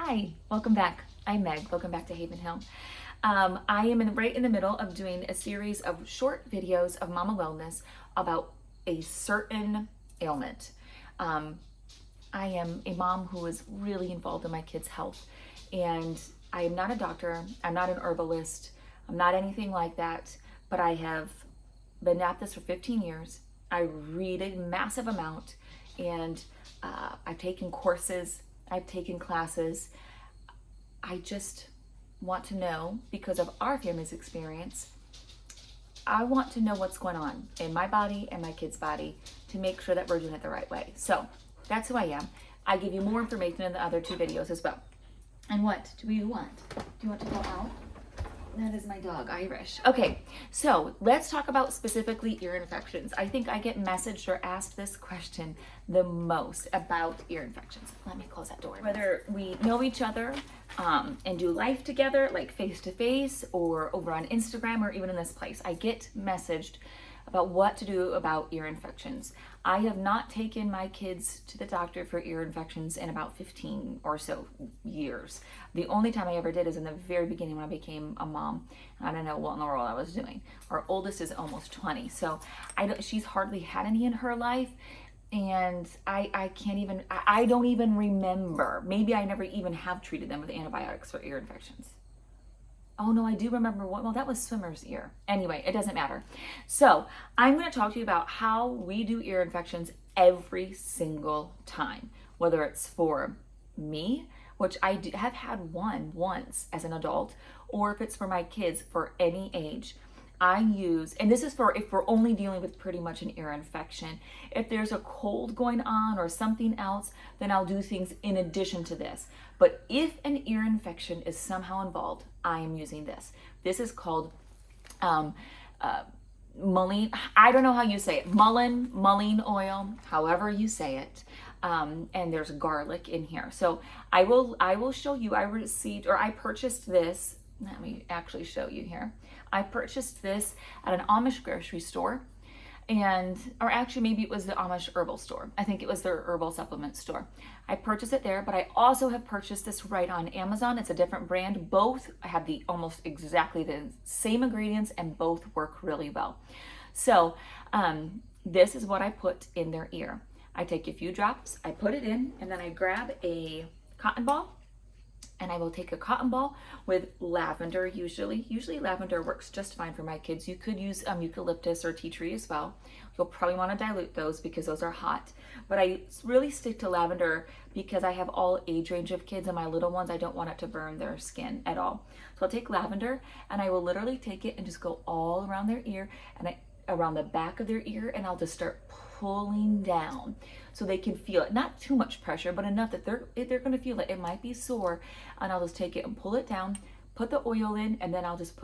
Hi, welcome back. I'm Meg. Welcome back to Haven Hill. I am right in the middle of doing a series of short videos of mama wellness about a certain ailment. I am a mom who is really involved in my kids' health, and I am not a doctor. I'm not an herbalist. I'm not anything like that, but I have been at this for 15 years. I read a massive amount, and I've taken courses. I've taken classes. I just want to know, because of our family's experience, I want to know what's going on in my body and my kid's body to make sure that we're doing it the right way. So that's who I am. I give you more information in the other two videos as well. And what do you want? Do you want to go out? That is my dog, Irish. Okay, so let's talk about specifically ear infections. I think I get messaged or asked this question the most about ear infections. Let me close that door. Whether we know each other and do life together, like face to face or over on Instagram or even in this place, I get messaged about what to do about ear infections. I have not taken my kids to the doctor for ear infections in about 15 or so years. The only time I ever did is in the very beginning when I became a mom. I don't know what in the world I was doing. Our oldest is almost 20, so she's hardly had any in her life, and I don't even remember. Maybe I never even have treated them with antibiotics for ear infections. Oh no, I do remember one. Well, that was swimmer's ear. Anyway, it doesn't matter. So I'm going to talk to you about how we do ear infections every single time, whether it's for me, which I have had one once as an adult, or if it's for my kids for any age. I use, and this is for if we're only dealing with pretty much an ear infection. If there's a cold going on or something else, then I'll do things in addition to this. But if an ear infection is somehow involved, I am using this. This is called Maline, I don't know how you say it, Mullen Maline Oil, however you say it. And there's garlic in here. So I will show you, I purchased this. Let me actually show you here. I purchased this at an Amish grocery store, or actually maybe it was the Amish herbal store. I think it was their herbal supplement store. I purchased it there, but I also have purchased this right on Amazon. It's a different brand. Both have almost exactly the same ingredients and both work really well. So this is what I put in their ear. I take a few drops, I put it in, and then I grab a cotton ball. And I will take a cotton ball with lavender, usually lavender works just fine for my kids. You could use eucalyptus or tea tree as well. You'll probably want to dilute those because those are hot. But I really stick to lavender because I have all age range of kids, and my little ones, I don't want it to burn their skin at all. So I'll take lavender, and I will literally take it and just go all around their ear and around the back of their ear, and I'll just start pulling down so they can feel it. Not too much pressure, but enough that they're going to feel it. It might be sore, and I'll just take it and pull it down, put the oil in, and then I'll just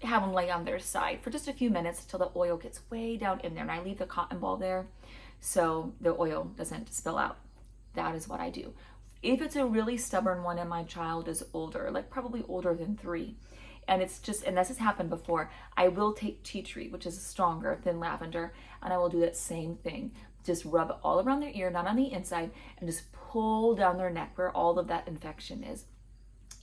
have them lay on their side for just a few minutes till the oil gets way down in there, and I leave the cotton ball there so the oil doesn't spill out. That is what I do. If it's a really stubborn one and my child is older, like probably older than 3, and this has happened before, I will take tea tree, which is stronger than lavender, and I will do that same thing. Just rub it all around their ear, not on the inside, and just pull down their neck where all of that infection is.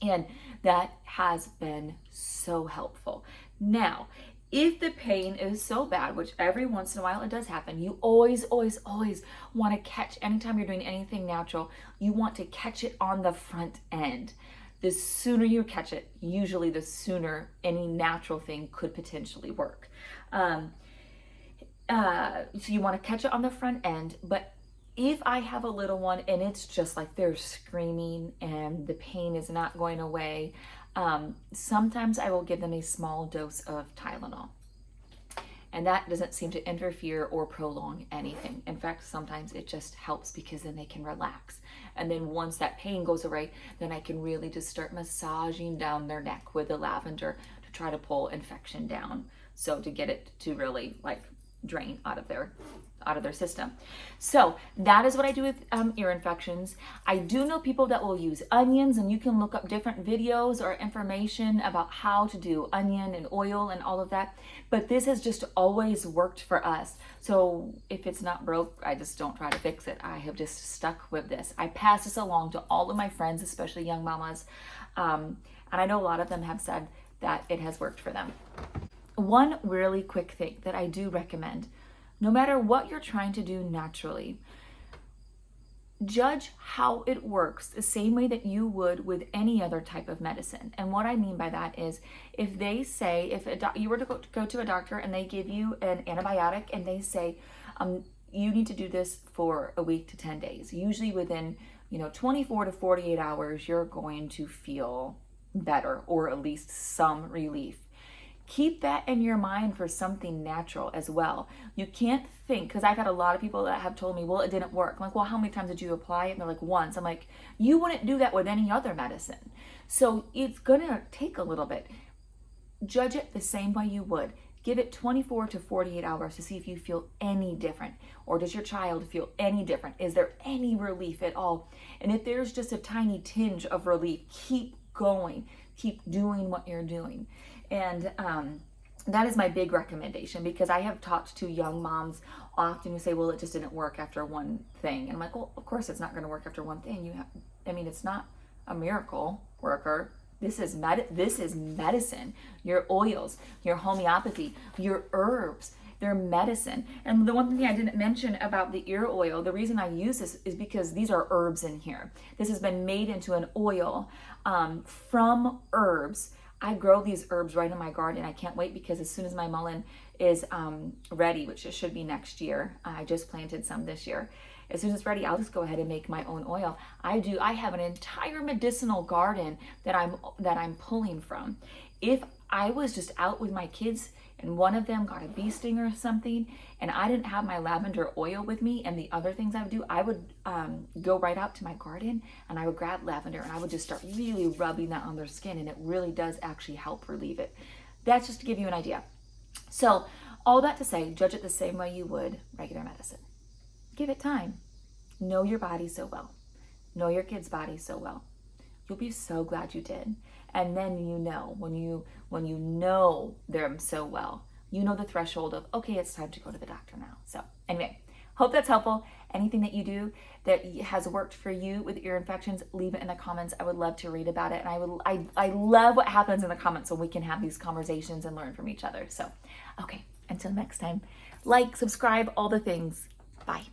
And that has been so helpful. Now, if the pain is so bad, which every once in a while it does happen, you always want to catch, anytime you're doing anything natural, you want to catch it on the front end. The sooner you catch it, usually the sooner any natural thing could potentially work. So you want to catch it on the front end, but if I have a little one and it's just like they're screaming and the pain is not going away, sometimes I will give them a small dose of Tylenol. And that doesn't seem to interfere or prolong anything. In fact, sometimes it just helps because then they can relax. And then once that pain goes away, then I can really just start massaging down their neck with the lavender to try to pull infection down. So to get it to really like drain out of out of their system. So that is what I do with ear infections. I do know people that will use onions, and you can look up different videos or information about how to do onion and oil and all of that. But this has just always worked for us. So if it's not broke, I just don't try to fix it. I have just stuck with this. I pass this along to all of my friends, especially young mamas. And I know a lot of them have said that it has worked for them. One really quick thing that I do recommend, no matter what you're trying to do naturally, judge how it works the same way that you would with any other type of medicine. And what I mean by that is, if they say, if you were to go to a doctor and they give you an antibiotic and they say, you need to do this for a week to 10 days, usually within 24 to 48 hours, you're going to feel better or at least some relief. Keep that in your mind for something natural as well. You can't think, because I've had a lot of people that have told me, well, it didn't work. I'm like, well, how many times did you apply it? And they're like, once. I'm like, you wouldn't do that with any other medicine. So it's gonna take a little bit. Judge it the same way you would. Give it 24 to 48 hours to see if you feel any different. Or does your child feel any different? Is there any relief at all? And if there's just a tiny tinge of relief, keep going. Keep doing what you're doing. And that is my big recommendation, because I have talked to young moms often who say, well, it just didn't work after one thing. And I'm like, well, of course it's not going to work after one thing. It's not a miracle worker. This is medicine. Your oils, your homeopathy, your herbs, they're medicine. And the one thing I didn't mention about the ear oil, the reason I use this is because these are herbs in here. This has been made into an oil from herbs. I grow these herbs right in my garden. I can't wait, because as soon as my mullein is ready, which it should be next year, I just planted some this year. As soon as it's ready, I'll just go ahead and make my own oil. I have an entire medicinal garden that I'm pulling from. If I was just out with my kids and one of them got a bee sting or something, and I didn't have my lavender oil with me and the other things I would do, I would go right out to my garden and I would grab lavender and I would just start really rubbing that on their skin, and it really does actually help relieve it. That's just to give you an idea. So all that to say, judge it the same way you would regular medicine. Give it time. Know your body so well. Know your kid's body so well. You'll be so glad you did. And then when you know them so well, you know the threshold of, okay, it's time to go to the doctor now. So anyway, hope that's helpful. Anything that you do that has worked for you with ear infections, leave it in the comments. I would love to read about it. And I love what happens in the comments when we can have these conversations and learn from each other. So, okay, until next time, like, subscribe, all the things. Bye.